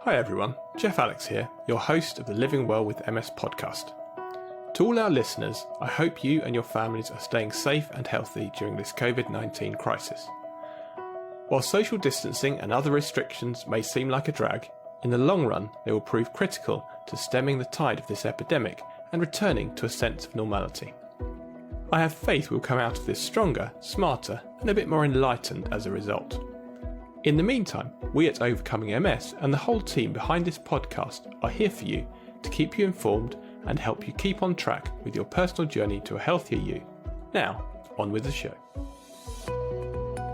Hi everyone, Jeff Alex here, your host of the Living Well with MS podcast. To all our listeners, I hope you and your families are staying safe and healthy during this COVID-19 crisis. While social distancing and other restrictions may seem like a drag, in the long run they will prove critical to stemming the tide of this epidemic and returning to a sense of normality. I have faith we'll come out of this stronger, smarter and a bit more enlightened as a result. In the meantime, we at Overcoming MS and the whole team behind this podcast are here for you to keep you informed and help you keep on track with your personal journey to a healthier you. Now, on with the show.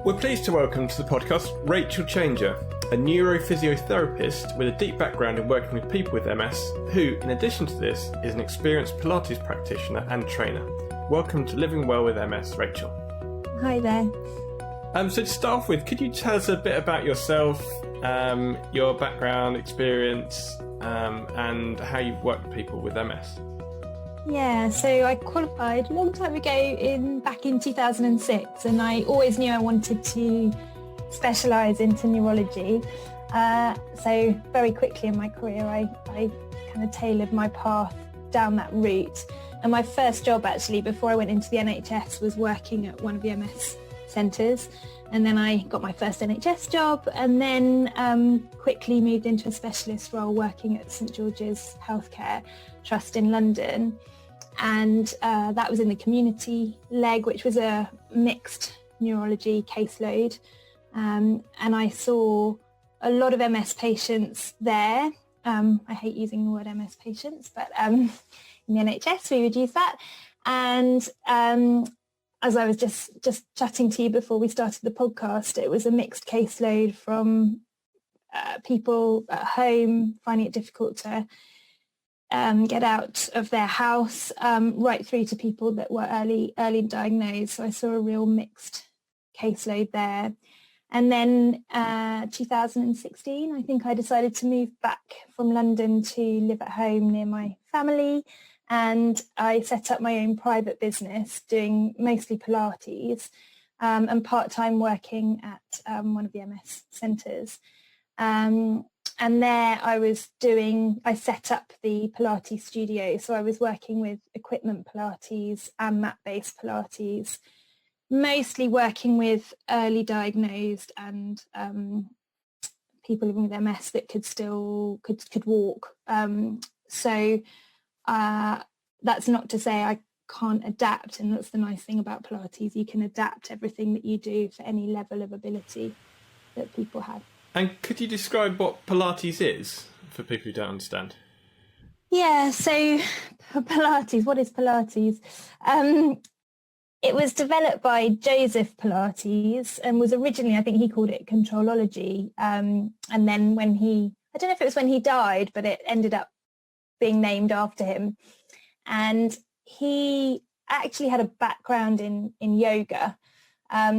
We're pleased to welcome to the podcast Rachel Changer, a neurophysiotherapist with a deep background in working with people with MS, who, in addition to this, is an experienced Pilates practitioner and trainer. Welcome to Living Well with MS, Rachel. Hi there. So to start off with, could you tell us a bit about yourself, your background, experience, and how you've worked with people with MS? Yeah, so I qualified a long time ago back in 2006, and I always knew I wanted to specialise into neurology. So very quickly in my career, I kind of tailored my path down that route. And my first job actually, before I went into the NHS, was working at one of the MS centres, and then I got my first NHS job, and then quickly moved into a specialist role working at St George's Healthcare Trust in London, and that was in the community leg, which was a mixed neurology caseload, and I saw a lot of MS patients there. I hate using the word MS patients, but in the NHS we would use that, and as I was just chatting to you before we started the podcast, it was a mixed caseload from people at home finding it difficult to get out of their house, right through to people that were early diagnosed. So I saw a real mixed caseload there. And then 2016, I think I decided to move back from London to live at home near my family. And I set up my own private business doing mostly Pilates and part-time working at one of the MS centres. And there I set up the Pilates studio. So I was working with equipment Pilates and mat-based Pilates, mostly working with early diagnosed and people living with MS that could walk. That's not to say I can't adapt, and that's the nice thing about Pilates. You can adapt everything that you do for any level of ability that people have. And could you describe what Pilates is for people who don't understand? Yeah, so Pilates, what is Pilates? It was developed by Joseph Pilates and was originally, I think he called it controlology. And then I don't know if it was when he died, but it ended up being named after him. And he actually had a background in yoga.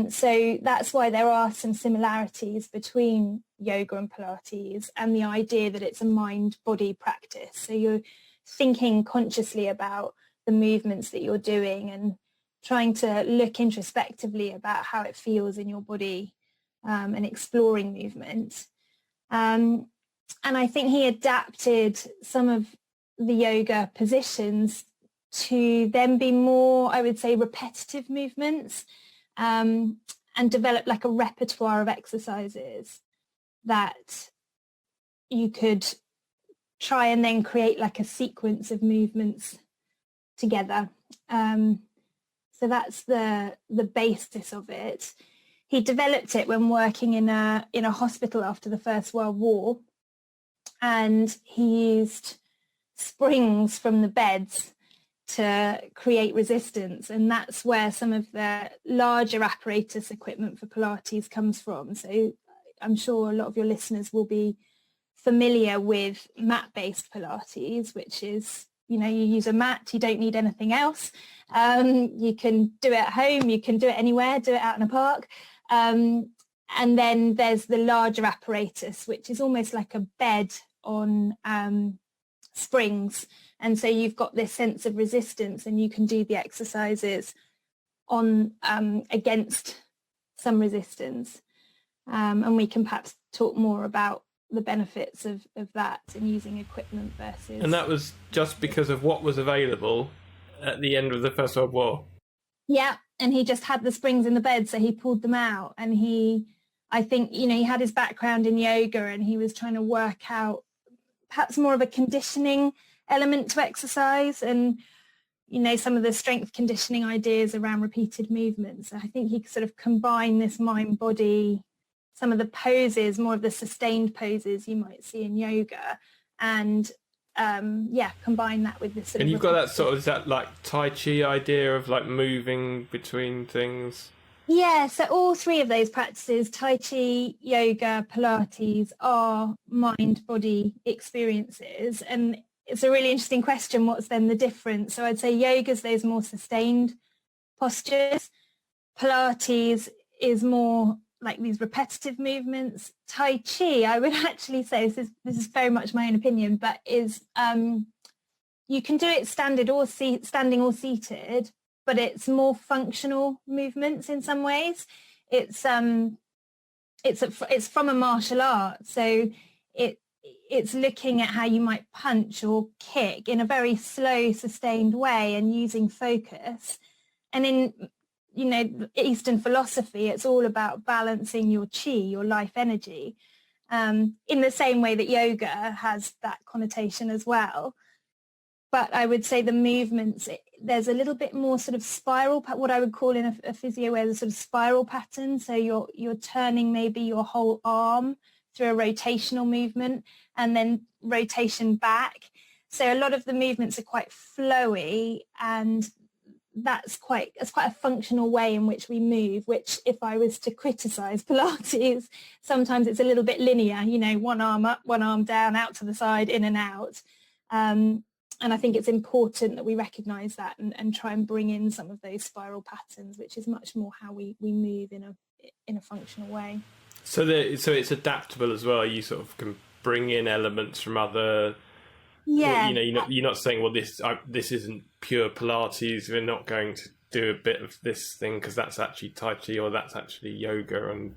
So that's why there are some similarities between yoga and Pilates, and the idea that it's a mind-body practice. So you're thinking consciously about the movements that you're doing and trying to look introspectively about how it feels in your body, and exploring movement. And I think he adapted some of the yoga positions to then be more, I would say, repetitive movements, and develop like a repertoire of exercises that you could try and then create like a sequence of movements together. So that's the basis of it. He developed it when working in a hospital after the First World War, and he used springs from the beds to create resistance, and that's where some of the larger apparatus equipment for Pilates comes from. So I'm sure a lot of your listeners will be familiar with mat-based Pilates, which is, you use a mat, you don't need anything else. You can do it at home, you can do it anywhere, do it out in a park. And then there's the larger apparatus, which is almost like a bed on springs, and so you've got this sense of resistance, and you can do the exercises on against some resistance, and we can perhaps talk more about the benefits of that and using equipment versus. And that was just because of what was available at the end of the First World War. Yeah, and he just had the springs in the bed, so he pulled them out. And I think, he had his background in yoga, and he was trying to work out perhaps more of a conditioning element to exercise, and some of the strength conditioning ideas around repeated movements. I think he sort of combined this mind body, some of the poses, more of the sustained poses you might see in yoga, and combine that with this sort of. And you've got that sort of, is that like Tai Chi idea of like moving between things? Yeah, so all three of those practices, Tai Chi, yoga, Pilates, are mind-body experiences. And it's a really interesting question, what's then the difference? So I'd say yoga's those more sustained postures. Pilates is more like these repetitive movements. Tai Chi, I would actually say, this is very much my own opinion, but is you can do it standing or seated, but it's more functional movements in some ways. It's from a martial art, so it's looking at how you might punch or kick in a very slow, sustained way and using focus. And in Eastern philosophy, it's all about balancing your chi, your life energy, in the same way that yoga has that connotation as well. But I would say the movements, there's a little bit more sort of spiral, what I would call in a physio way, the sort of spiral pattern. So you're turning maybe your whole arm through a rotational movement and then rotation back. So a lot of the movements are quite flowy, and that's quite a functional way in which we move, which if I was to criticize Pilates, sometimes it's a little bit linear, one arm up, one arm down, out to the side, in and out. And I think it's important that we recognize that and try and bring in some of those spiral patterns, which is much more how we move in a functional way. So it's adaptable as well. You sort of can bring in elements from other. Yeah. You're not saying, well, this isn't pure Pilates. We're not going to do a bit of this thing because that's actually Tai Chi or that's actually yoga. And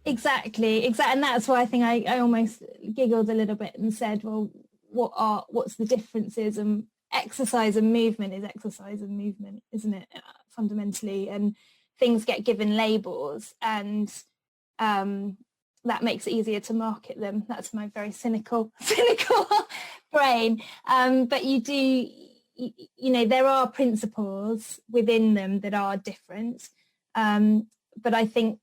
exactly. And that's why I think I almost giggled a little bit and said, well, what's the differences? And exercise and movement is exercise and movement, isn't it? Fundamentally, and things get given labels, and that makes it easier to market them. That's my very cynical brain. But you do, there are principles within them that are different. But I think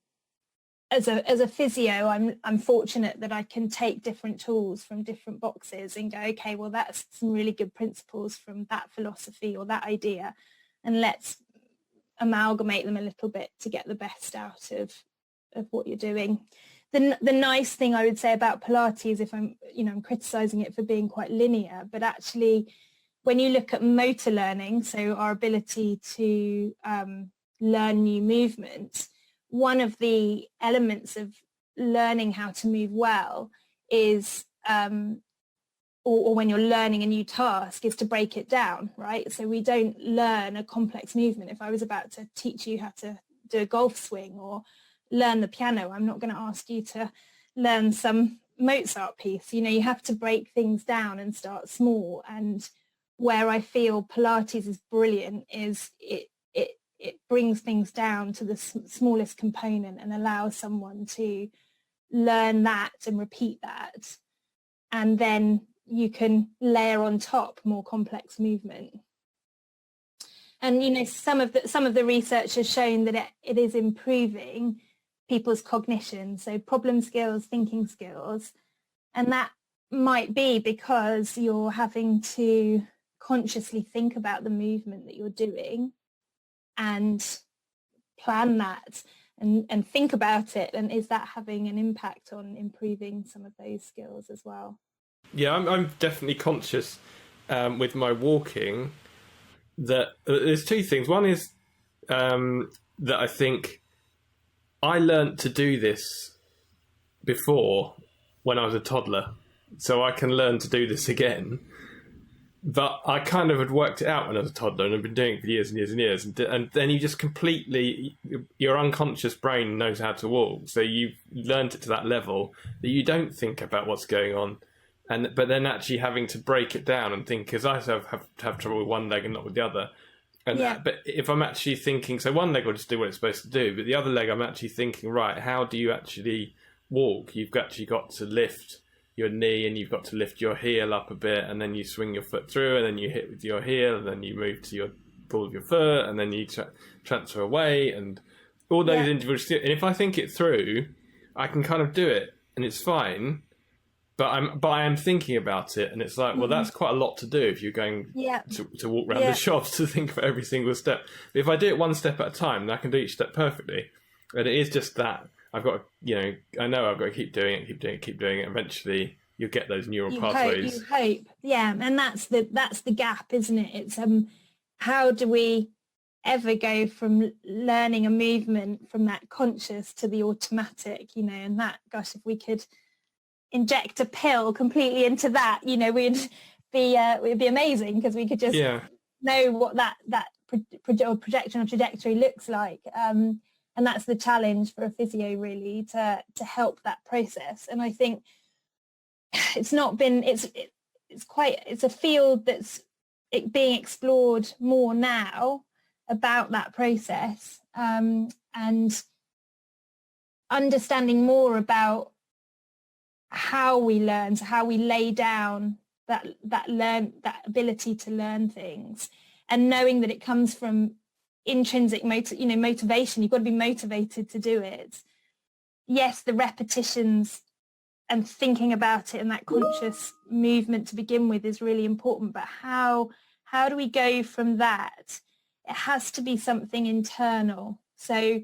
as a physio, I'm fortunate that I can take different tools from different boxes and go, okay, well, that's some really good principles from that philosophy or that idea, and let's amalgamate them a little bit to get the best out of what you're doing. The nice thing I would say about Pilates, if I'm criticizing it for being quite linear, but actually when you look at motor learning, so our ability to learn new movements, one of the elements of learning how to move well is, or when you're learning a new task, is to break it down, right? So we don't learn a complex movement. If I was about to teach you how to do a golf swing or learn the piano, I'm not going to ask you to learn some Mozart piece. You have to break things down and start small. And where I feel Pilates is brilliant is it brings things down to the smallest component and allows someone to learn that and repeat that, and then you can layer on top more complex movement. And some of the research has shown that it is improving people's cognition, so problem skills, thinking skills, and that might be because you're having to consciously think about the movement that you're doing and plan that and think about it, and is that having an impact on improving some of those skills as well? Yeah, I'm definitely conscious with my walking that there's two things. One is that I think I learnt to do this before when I was a toddler, so I can learn to do this again. But I kind of had worked it out when I was a toddler, and I've been doing it for years and years and years. And then you just completely, your unconscious brain knows how to walk. So you've learned it to that level that you don't think about what's going on. But then actually having to break it down and think, because I have trouble with one leg and not with the other. But if I'm actually thinking, so one leg will just do what it's supposed to do, but the other leg I'm actually thinking, right, how do you actually walk? You've actually got to lift your knee, and you've got to lift your heel up a bit, and then you swing your foot through, and then you hit with your heel, and then you move to your ball of your foot, and then you transfer away, and all those individual. And if I think it through, I can kind of do it, and it's fine. But I am thinking about it, and it's like, well, that's quite a lot to do if you're going to walk around the shops to think of every single step. But if I do it one step at a time, then I can do each step perfectly. And it is just that. I've got to, I know I've got to keep doing it. Eventually, you'll get those neural pathways. You hope, yeah, and that's the gap, isn't it? It's how do we ever go from learning a movement from that conscious to the automatic? And that, gosh, if we could inject a pill completely into that, we'd be amazing, because we could just know what that projection or trajectory looks like. And that's the challenge for a physio, really, to help that process. And I think it's a field that's being explored more now about that process, and understanding more about how we learn, so how we lay down that ability to learn things, and knowing that it comes from intrinsic motivation. You've got to be motivated to do it. Yes, the repetitions and thinking about it and that conscious movement to begin with is really important, but how do we go from that? It has to be something internal. So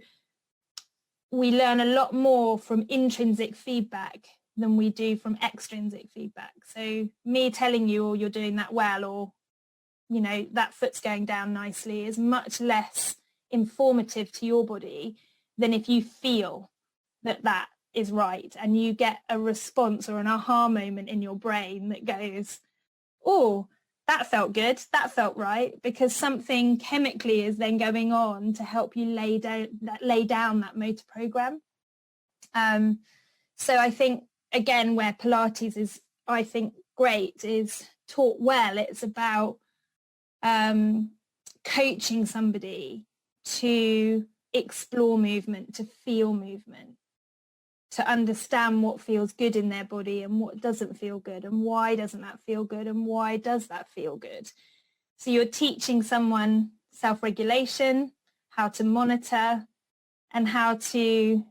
we learn a lot more from intrinsic feedback than we do from extrinsic feedback. So me telling you, or you're doing that well, or that foot's going down nicely, is much less informative to your body than if you feel that is right, and you get a response or an aha moment in your brain that goes, oh, that felt good, that felt right, because something chemically is then going on to help you lay down that motor program. So I think, again, where Pilates is, I think, great, is taught well. It's about coaching somebody to explore movement, to feel movement, to understand what feels good in their body and what doesn't feel good, and why doesn't that feel good, and why does that feel good. So you're teaching someone self-regulation, how to monitor, and how to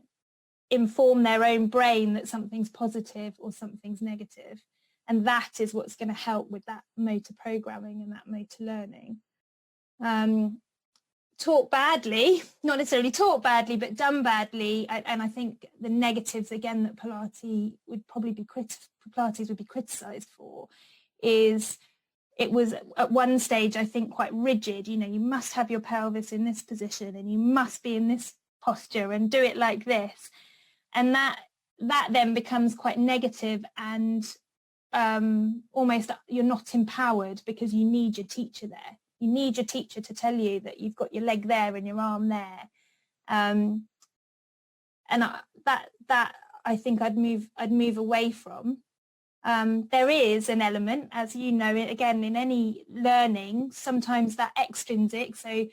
inform their own brain that something's positive or something's negative. And that is what's going to help with that motor programming and that motor learning. Taught badly, not necessarily taught badly, but done badly. And I think the negatives, again, that Pilates would be criticised for is it was at one stage, I think, quite rigid. You must have your pelvis in this position, and you must be in this posture and do it like this. And that then becomes quite negative, and almost you're not empowered, because you need your teacher there. You need your teacher to tell you that you've got your leg there and your arm there. And that I think I'd move away from. There is an element, as you know, again, in any learning, sometimes that extrinsic, so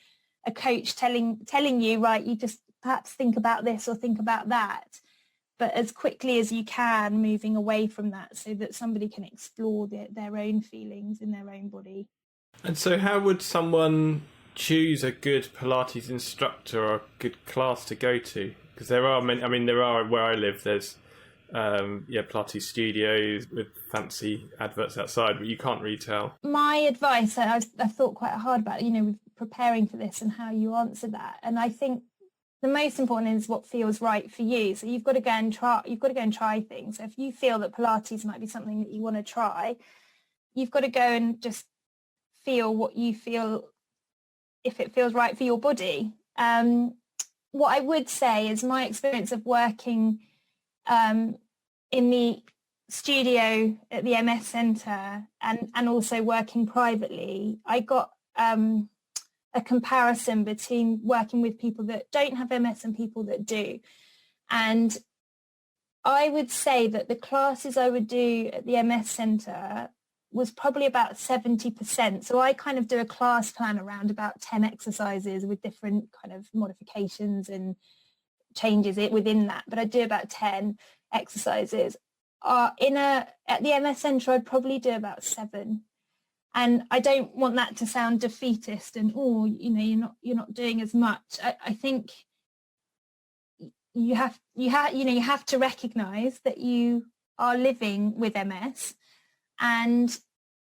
a coach telling you, right, you just perhaps think about this or think about that, but as quickly as you can, moving away from that, so that somebody can explore their own feelings in their own body. And so how would someone choose a good Pilates instructor or a good class to go to? Because there are many, where I live, there's Pilates studios with fancy adverts outside, but you can't really tell. My advice, I've thought quite hard about, preparing for this and how you answer that. And I think the most important is what feels right for you. So you've got to go and try things. So if you feel that Pilates might be something that you want to try, you've got to go and just feel what you feel, if it feels right for your body. What I would say is my experience of working in the studio at the MS Centre and also working privately, I got a comparison between working with people that don't have MS and people that do. And I would say that the classes I would do at the MS Centre was probably about 70%. So I kind of do a class plan around about 10 exercises with different kind of modifications and changes within that. But I do about 10 exercises. At the MS Centre, I'd probably do about 7. And I don't want that to sound defeatist and, you're not doing as much. I think you have to recognise that you are living with MS, and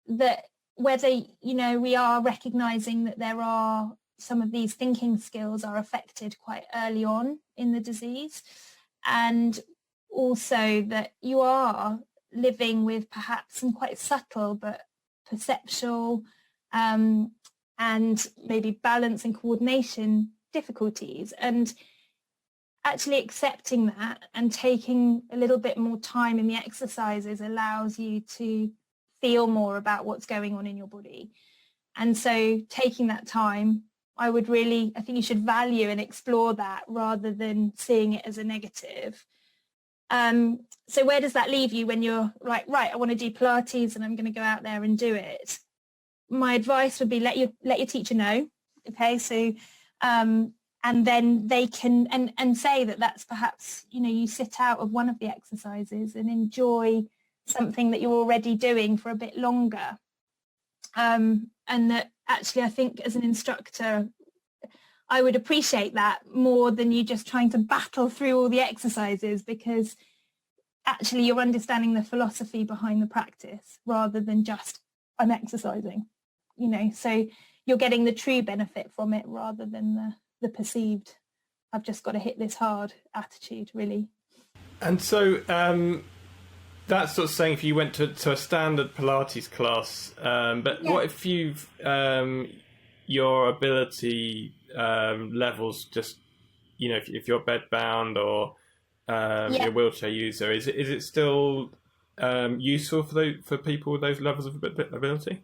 that whether, we are recognising that there are some of these thinking skills are affected quite early on in the disease, and also that you are living with perhaps some quite subtle but perceptual and maybe balance and coordination difficulties. And actually accepting that and taking a little bit more time in the exercises allows you to feel more about what's going on in your body. And so taking that time, I think you should value and explore that rather than seeing it as a negative. So where does that leave you when you're like, right, I want to do Pilates and I'm going to go out there and do it? My advice would be let your teacher know. Okay, so and then they can and say that's perhaps, you sit out of one of the exercises and enjoy something that you're already doing for a bit longer. And that actually, I think as an instructor, I would appreciate that more than you just trying to battle through all the exercises, because actually you're understanding the philosophy behind the practice rather than just I'm exercising, so you're getting the true benefit from it rather than the perceived I've just got to hit this hard attitude, really. And so that's sort of saying if you went to a standard Pilates class, but what if you've your ability levels just, if you're bedbound or you're a wheelchair user, is it still useful for people with those levels of ability?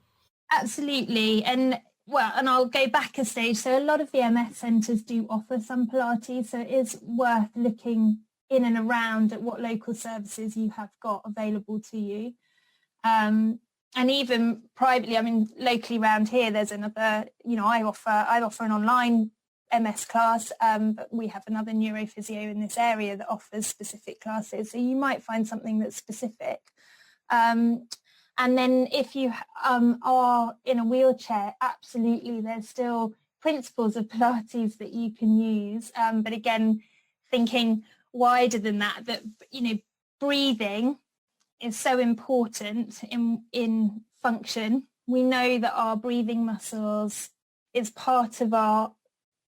Absolutely. And I'll go back a stage. So a lot of the MS centres do offer some Pilates, so it is worth looking in and around at what local services you have got available to you. And even privately, locally around here, there's another, I offer an online MS class, but we have another neurophysio in this area that offers specific classes. So you might find something that's specific. And then if you are in a wheelchair, absolutely, there's still principles of Pilates that you can use. But again, thinking wider than that, breathing is so important in function. We know that our breathing muscles is part of our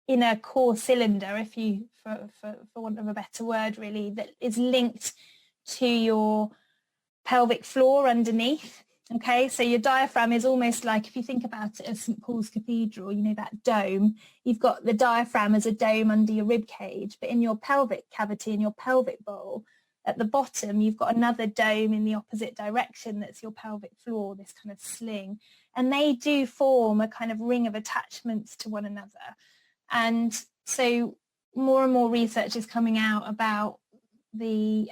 inner core cylinder, for want of a better word, really, that is linked to your pelvic floor underneath. Okay, so your diaphragm is almost like, if you think about it as St. Paul's Cathedral, that dome, you've got the diaphragm as a dome under your rib cage, but in your pelvic cavity, in your pelvic bowl, at the bottom, you've got another dome in the opposite direction that's your pelvic floor, this kind of sling. And they do form a kind of ring of attachments to one another. And so more and more research is coming out about the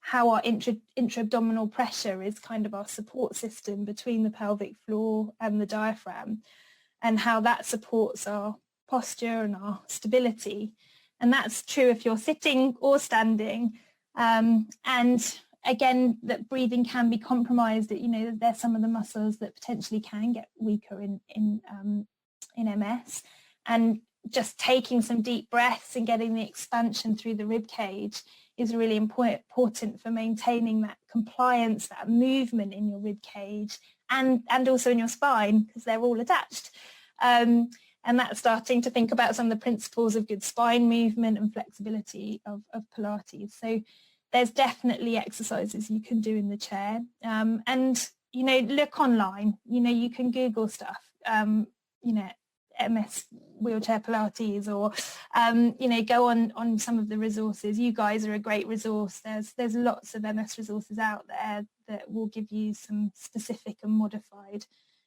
how our intra-abdominal pressure is kind of our support system between the pelvic floor and the diaphragm, and how that supports our posture and our stability. And that's true if you're sitting or standing. And again, that breathing can be compromised. There's some of the muscles that potentially can get weaker in MS. And just taking some deep breaths and getting the expansion through the rib cage is really important for maintaining that compliance, that movement in your rib cage and also in your spine, because they're all attached. And that's starting to think about some of the principles of good spine movement and flexibility of Pilates. So there's definitely exercises you can do in the chair. And, look online, you can Google stuff. MS wheelchair Pilates, or go on some of the resources. You guys are a great resource. There's lots of MS resources out there that will give you some specific and modified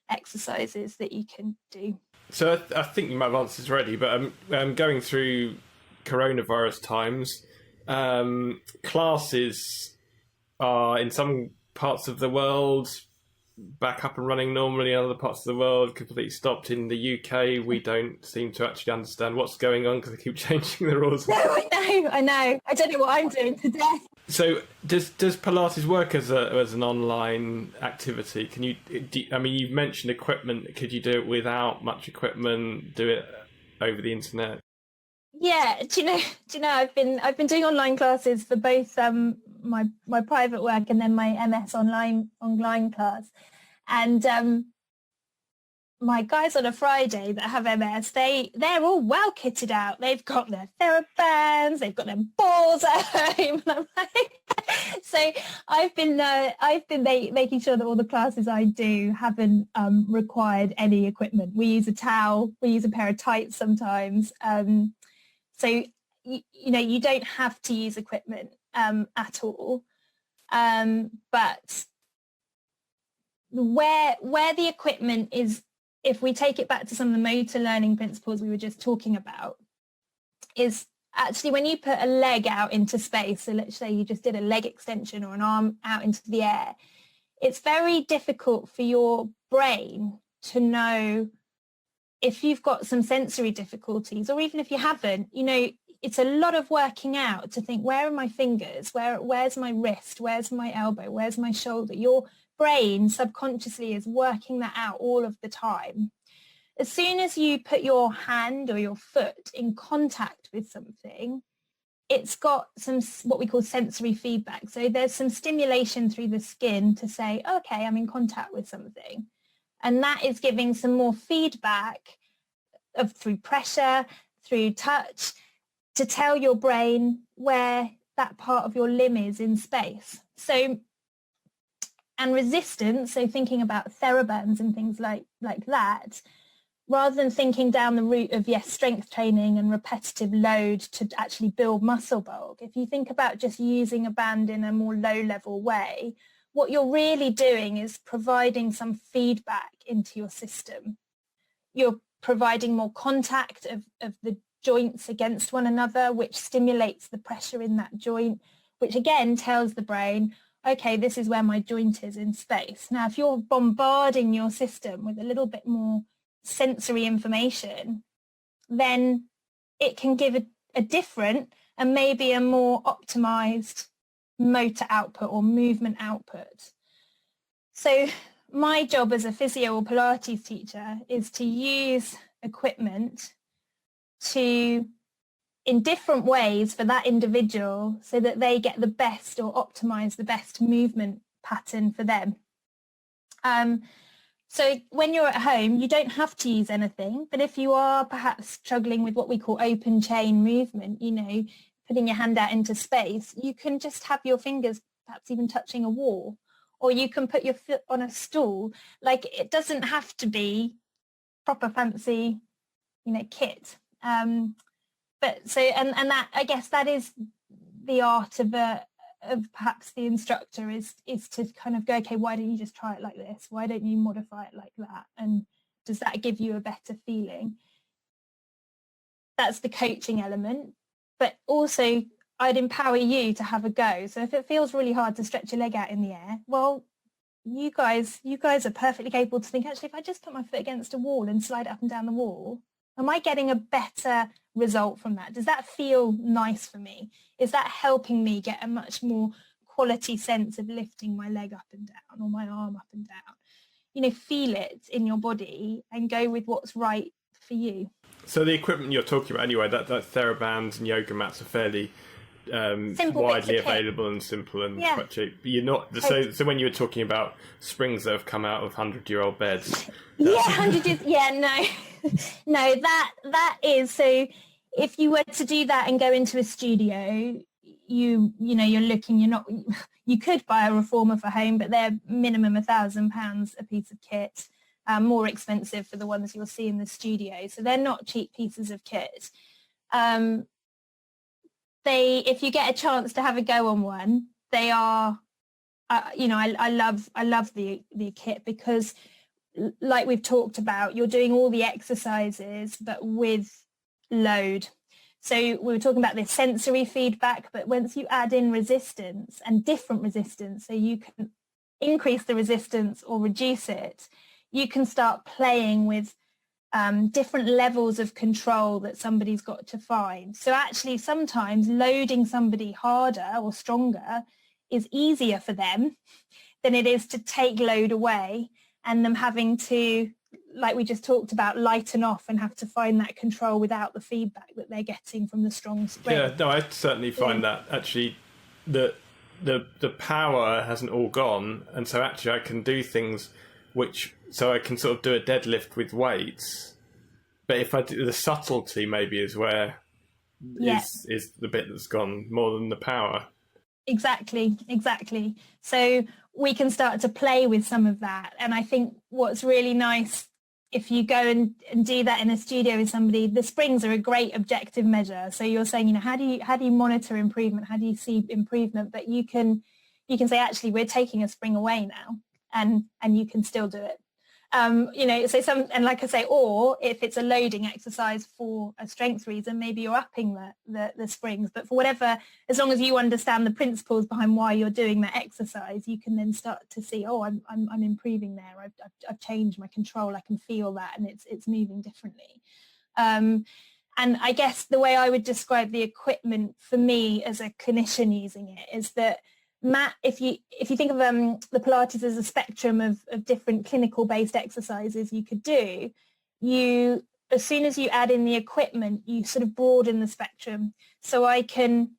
exercises that you can do. So I think you might have answered this already, but going through coronavirus times, classes are in some parts of the world back up and running normally, in other parts of the world completely stopped. In the UK, we don't seem to actually understand what's going on because they keep changing the rules. No, I know. I don't know what I'm doing today. So does Pilates work as an online activity? Can you? You've mentioned equipment. Could you do it without much equipment? Do it over the internet? Yeah. Do you know? I've been doing online classes for both my private work and then my MS online class, and my guys on a Friday that have MS, they're all well kitted out. They've got their TheraBands, they've got their balls at home. And I'm like, so I've been making sure that all the classes I do haven't required any equipment. We use a towel, we use a pair of tights sometimes. So you don't have to use equipment at all. But where the equipment is, if we take it back to some of the motor learning principles we were just talking about, is actually when you put a leg out into space, so let's say you just did a leg extension or an arm out into the air, it's very difficult for your brain to know if you've got some sensory difficulties, or even if you haven't. It's a lot of working out to think, where are my fingers? Where's my wrist? Where's my elbow? Where's my shoulder? Your brain subconsciously is working that out all of the time. As soon as you put your hand or your foot in contact with something, it's got some what we call sensory feedback. So there's some stimulation through the skin to say, okay, I'm in contact with something. And that is giving some more feedback through pressure, through touch, to tell your brain where that part of your limb is in space. And resistance, so thinking about TheraBands and things like that, rather than thinking down the route of, strength training and repetitive load to actually build muscle bulk, if you think about just using a band in a more low-level way, what you're really doing is providing some feedback into your system. You're providing more contact of the joints against one another, which stimulates the pressure in that joint, which again tells the brain, okay, this is where my joint is in space. Now, if you're bombarding your system with a little bit more sensory information, then it can give a different and maybe a more optimized motor output or movement output. So my job as a physio or Pilates teacher is to use equipment in different ways for that individual so that they get the best or optimize the best movement pattern for them. So when you're at home, you don't have to use anything, but if you are perhaps struggling with what we call open chain movement, putting your hand out into space, you can just have your fingers perhaps even touching a wall, or you can put your foot on a stool. Like, it doesn't have to be proper fancy, kit. But so, and that, I guess that is the art of perhaps the instructor is to kind of go, okay, why don't you just try it like this? Why don't you modify it like that? And does that give you a better feeling? That's the coaching element. But also, I'd empower you to have a go. So if it feels really hard to stretch your leg out in the air, well, you guys are perfectly capable to think, actually, if I just put my foot against a wall and slide it up and down the wall, am I getting a better result from that? Does that feel nice for me? Is that helping me get a much more quality sense of lifting my leg up and down or my arm up and down? Feel it in your body and go with what's right for you. So the equipment you're talking about anyway, that TheraBands and yoga mats are fairly widely available and simple and quite cheap. You're not so when you were talking about springs that have come out of 100-year-old beds. 100 years. No, that is, so if you were to do that and go into a studio, you could buy a reformer for home, but they're minimum £1,000 a piece of kit. more expensive for the ones you'll see in the studio. So they're not cheap pieces of kit. If you get a chance to have a go on one, they are, I love the kit, because like we've talked about, you're doing all the exercises, but with load. So we were talking about this sensory feedback, but once you add in resistance and different resistance, so you can increase the resistance or reduce it, you can start playing with different levels of control that somebody's got to find. So actually sometimes loading somebody harder or stronger is easier for them than it is to take load away, and them having to, like we just talked about, lighten off and have to find that control without the feedback that they're getting from the strong spring. Yeah, no, I certainly find that actually the power hasn't all gone, and so actually I can do things so I can sort of do a deadlift with weights, but if I do the subtlety, maybe is where is the bit that's gone more than the power. Exactly. So we can start to play with some of that. And I think what's really nice, if you go and do that in a studio with somebody, the springs are a great objective measure. So you're saying, how do you monitor improvement? How do you see improvement? But you can say, actually, we're taking a spring away now, and you can still do it. So and like I say, or if it's a loading exercise for a strength reason, maybe you're upping the springs, but for whatever, as long as you understand the principles behind why you're doing that exercise, you can then start to see, I'm improving there. I've changed my control. I can feel that, and it's moving differently. And I guess the way I would describe the equipment for me as a clinician using it is that, Matt, if you think of the Pilates as a spectrum of different clinical based exercises you could do, as soon as you add in the equipment, you sort of broaden the spectrum. So I can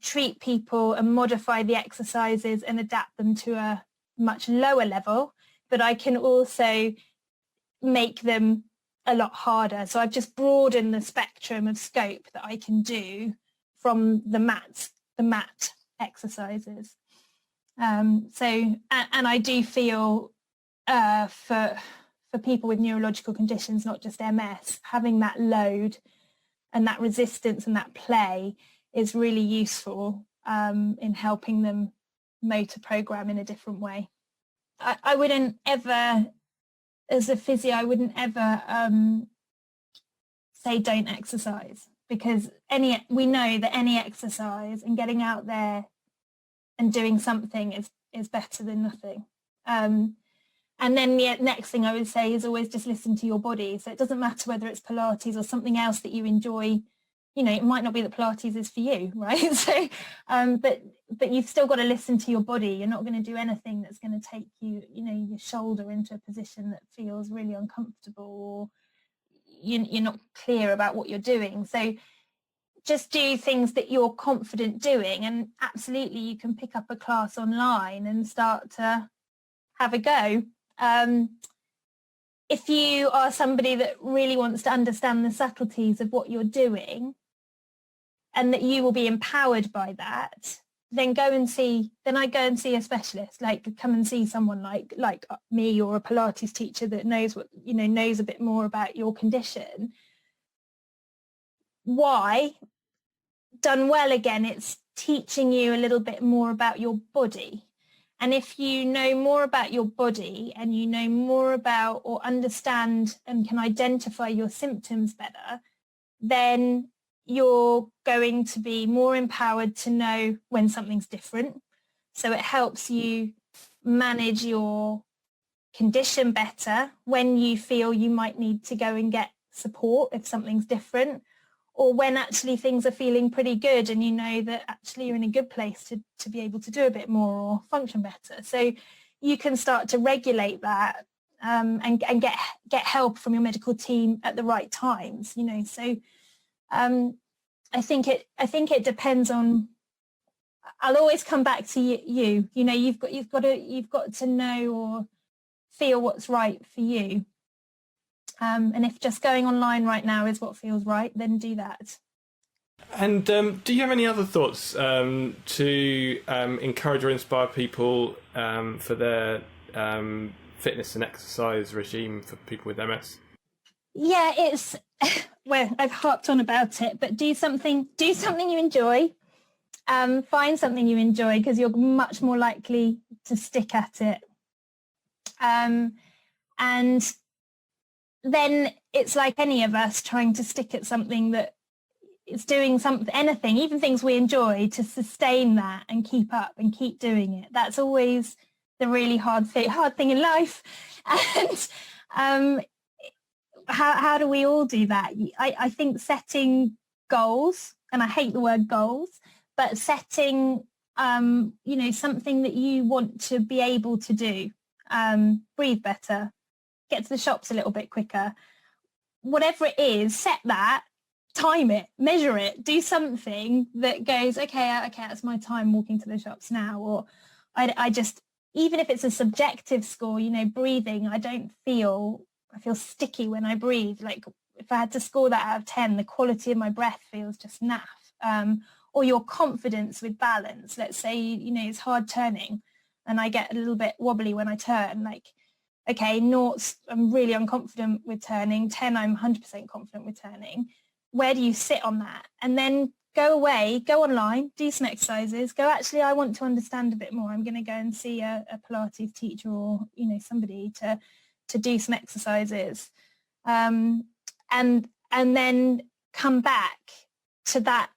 treat people and modify the exercises and adapt them to a much lower level, but I can also make them a lot harder. So I've just broadened the spectrum of scope that I can do from the mat exercises. And I do feel for people with neurological conditions, not just MS, having that load and that resistance and that play is really useful in helping them motor program in a different way. I wouldn't ever, as a physio, I wouldn't ever say don't exercise, because we know that any exercise and getting out there and doing something is better than nothing. And then the next thing I would say is always just listen to your body. So it doesn't matter whether it's Pilates or something else that you enjoy. It might not be that Pilates is for you, right? So, but you've still got to listen to your body. You're not going to do anything that's going to take your shoulder into a position that feels really uncomfortable, or you're not clear about what you're doing. So just do things that you're confident doing, and absolutely you can pick up a class online and start to have a go. If you are somebody that really wants to understand the subtleties of what you're doing and that you will be empowered by that, then I go and see a specialist, like come and see someone like me, or a Pilates teacher that knows knows a bit more about your condition. Why? Done well, again, it's teaching you a little bit more about your body. And if you know more about your body, and you know more about or understand and can identify your symptoms better, then you're going to be more empowered to know when something's different. So it helps you manage your condition better when you feel you might need to go and get support if something's different, or when actually things are feeling pretty good and you know that actually you're in a good place to be able to do a bit more or function better. So you can start to regulate that and get help from your medical team at the right times. So I think it depends on. I'll always come back to you. You've got to know or feel what's right for you. And if just going online right now is what feels right, then do that. And do you have any other thoughts to encourage or inspire people for their fitness and exercise regime for people with MS? Yeah, it's well, I've harped on about it, but do something you enjoy. Find something you enjoy because you're much more likely to stick at it. And then it's like any of us trying to stick at something that is doing something, anything, even things we enjoy, to sustain that and keep up and keep doing it. That's always the really hard thing in life. And how do we all do that? I think setting goals, and I hate the word goals, but setting, something that you want to be able to do, breathe better, get to the shops a little bit quicker, whatever it is, set that, time it, measure it, do something that goes, okay, that's my time walking to the shops now. Or I just, even if it's a subjective score, breathing, I feel sticky when I breathe. Like if I had to score that out of 10, the quality of my breath feels just naff. Or your confidence with balance. Let's say, it's hard turning and I get a little bit wobbly when I turn. Like, okay, 0, I'm really unconfident with turning. 10, I'm 100% confident with turning. Where do you sit on that? And then go away, go online, do some exercises, go, actually, I want to understand a bit more. I'm going to go and see a Pilates teacher or, somebody to do some exercises. And then come back to that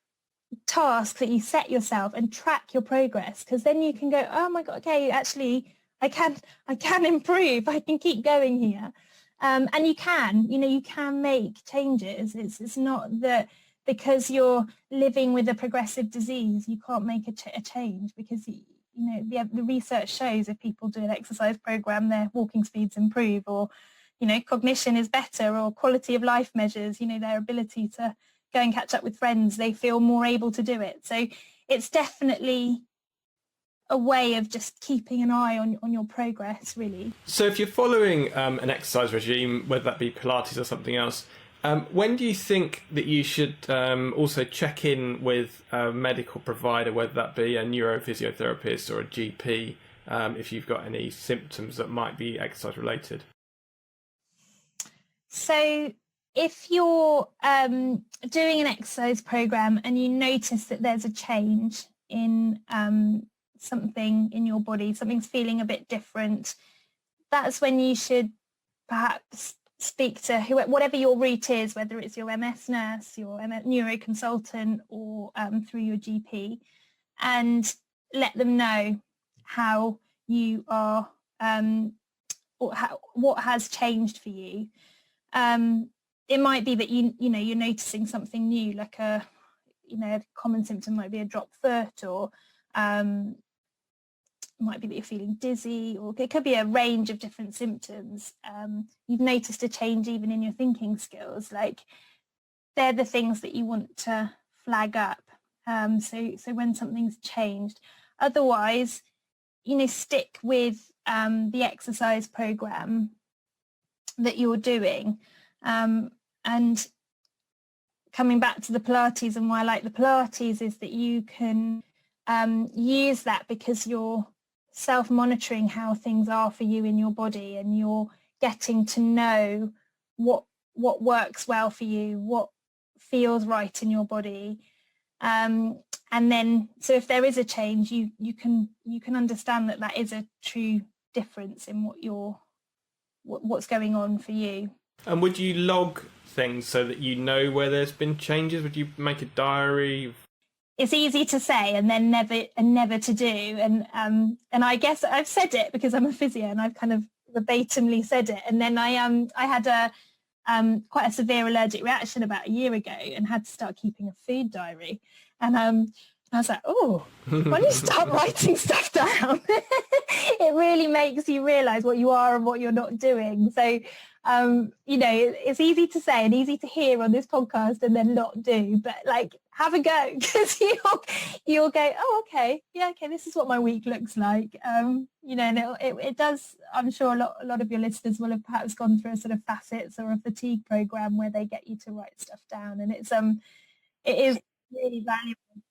task that you set yourself and track your progress, because then you can go, oh my God, okay, actually I can improve, I can keep going here. And you can make changes. It's not that because you're living with a progressive disease you can't make a change, because the research shows if people do an exercise program, their walking speeds improve, or cognition is better, or quality of life measures, their ability to go and catch up with friends, they feel more able to do it. So it's definitely a way of just keeping an eye on your progress, really. So if you're following an exercise regime, whether that be Pilates or something else, when do you think that you should also check in with a medical provider, whether that be a neurophysiotherapist or a GP, if you've got any symptoms that might be exercise related? So if you're doing an exercise program and you notice that there's a change in something in your body, something's feeling a bit different, that's when you should perhaps speak to whatever your route is, whether it's your MS nurse, your neuro consultant, or through your GP, and let them know how you are, or what has changed for you. It might be that you're noticing something new, like a common symptom might be a dropped foot, or it might be that you're feeling dizzy, or it could be a range of different symptoms. You've noticed a change even in your thinking skills. Like, they're the things that you want to flag up. So when something's changed. Otherwise, stick with the exercise program that you're doing. And coming back to the Pilates, and why I like the Pilates is that you can use that because you're self-monitoring how things are for you in your body, and you're getting to know what works well for you, what feels right in your body. And then, so if there is a change, you can understand that is a true difference in what's going on for you. And would you log things so that you know where there's been changes? Would you make a diary? It's easy to say and then never to do. And I guess I've said it because I'm a physio, and I've kind of verbatimly said it. And then I had a quite a severe allergic reaction about a year ago and had to start keeping a food diary. And I was like, oh, when you start writing stuff down, it really makes you realise what you are and what you're not doing. So, it's easy to say and easy to hear on this podcast and then not do, but have a go, because you'll go, oh, okay, yeah, okay, this is what my week looks like. And it does. I'm sure a lot of your listeners will have perhaps gone through a sort of facets or a fatigue program where they get you to write stuff down, and it is really valuable.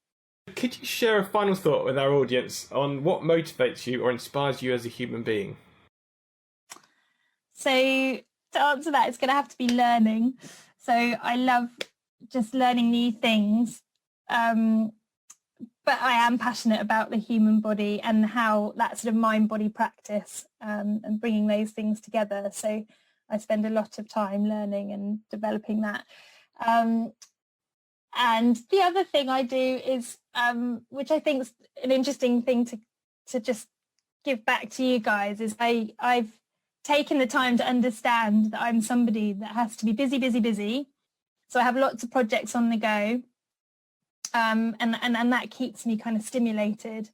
Could you share a final thought with our audience on what motivates you or inspires you as a human being? So to answer that, it's going to have to be learning. So I love just learning new things. But I am passionate about the human body and how that sort of mind-body practice and bringing those things together. So I spend a lot of time learning and developing that. And the other thing I do is, which I think is an interesting thing to just give back to you guys, is I've taken the time to understand that I'm somebody that has to be busy, busy, busy. So I have lots of projects on the go. And that keeps me kind of stimulated.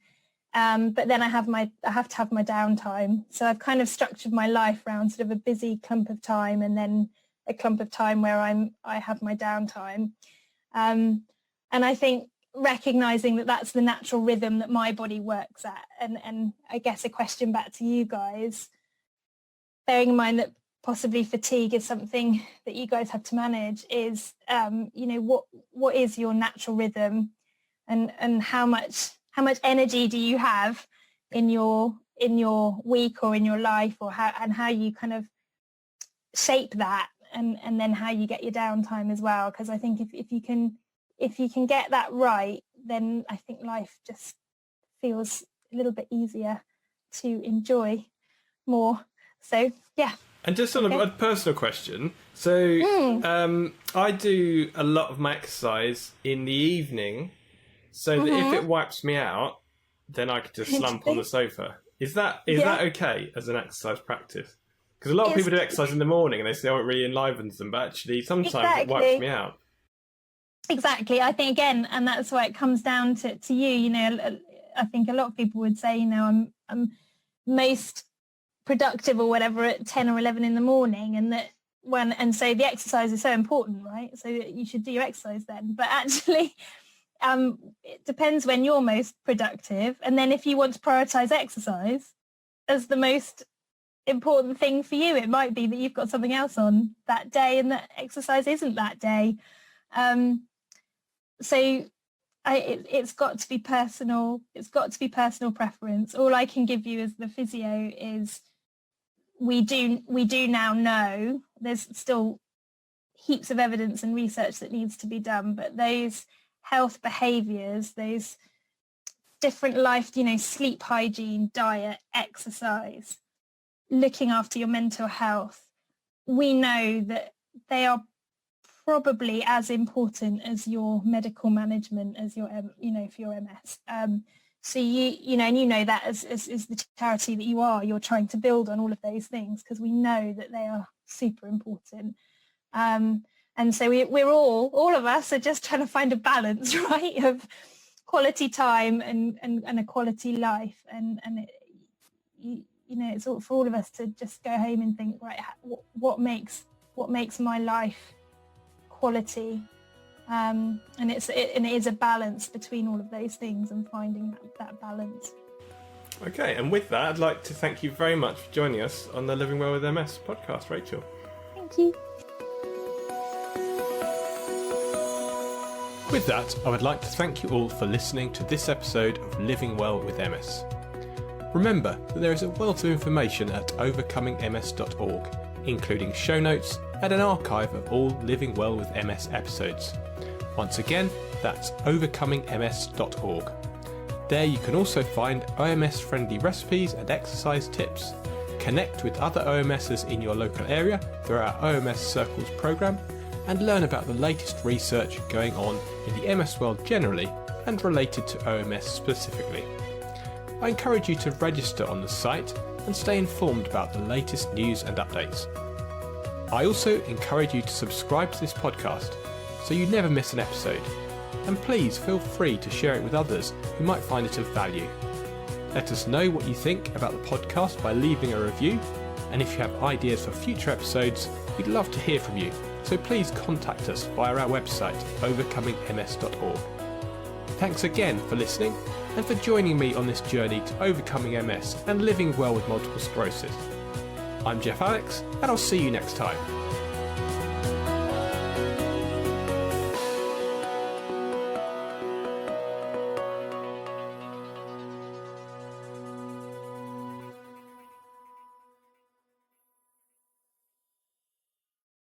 But then I have to have my downtime. So I've kind of structured my life around sort of a busy clump of time and then a clump of time where I have my downtime. And I think recognizing that that's the natural rhythm that my body works at. And I guess a question back to you guys, bearing in mind that possibly fatigue is something that you guys have to manage, is what is your natural rhythm, and how much energy do you have in your week or in your life, or how you kind of shape that, and then how you get your downtime as well. Because I think if you can get that right, then I think life just feels a little bit easier to enjoy more. So yeah. And just on a personal question, so I do a lot of my exercise in the evening, so that if it wipes me out, then I could just slump on the sofa. Is that okay as an exercise practice? Because a lot of people do exercise in the morning and they say, oh, it really enlivens them, but actually sometimes it wipes me out. Exactly. I think, again, and that's why it comes down to you, I think a lot of people would say, I'm most productive or whatever at 10 or 11 in the morning, and so the exercise is so important, right? So you should do your exercise then. But actually, it depends when you're most productive. And then if you want to prioritize exercise as the most important thing for you, it might be that you've got something else on that day and that exercise isn't that day. So it's got to be personal. It's got to be personal preference. All I can give you as the physio is we do now know there's still heaps of evidence and research that needs to be done, but those health behaviors, those different life, sleep hygiene, diet, exercise, looking after your mental health, we know that they are probably as important as your medical management, as your, for your MS. So you know that as the charity that you're trying to build on all of those things, because we know that they are super important. And so we're all of us are just trying to find a balance, right, of quality time and a quality life, and it's all for all of us to just go home and think, right, what makes my life quality, and it is a balance between all of those things and finding that balance. Okay, and with that, I'd like to thank you very much for joining us on the Living Well with MS podcast, Rachel. Thank you. With that, I would like to thank you all for listening to this episode of Living Well with MS. Remember that there is a wealth of information at overcomingms.org, including show notes and an archive of all Living Well with MS episodes. Once again, that's overcomingms.org. There you can also find OMS-friendly recipes and exercise tips, connect with other OMSers in your local area through our OMS Circles programme, and learn about the latest research going on in the MS world generally and related to OMS specifically. I encourage you to register on the site and stay informed about the latest news and updates. I also encourage you to subscribe to this podcast so you never miss an episode, and please feel free to share it with others who might find it of value. Let us know what you think about the podcast by leaving a review, and if you have ideas for future episodes, we'd love to hear from you, so please contact us via our website overcomingms.org. Thanks again for listening and for joining me on this journey to overcoming MS and living well with multiple sclerosis. I'm Jeff Alex, and I'll see you next time.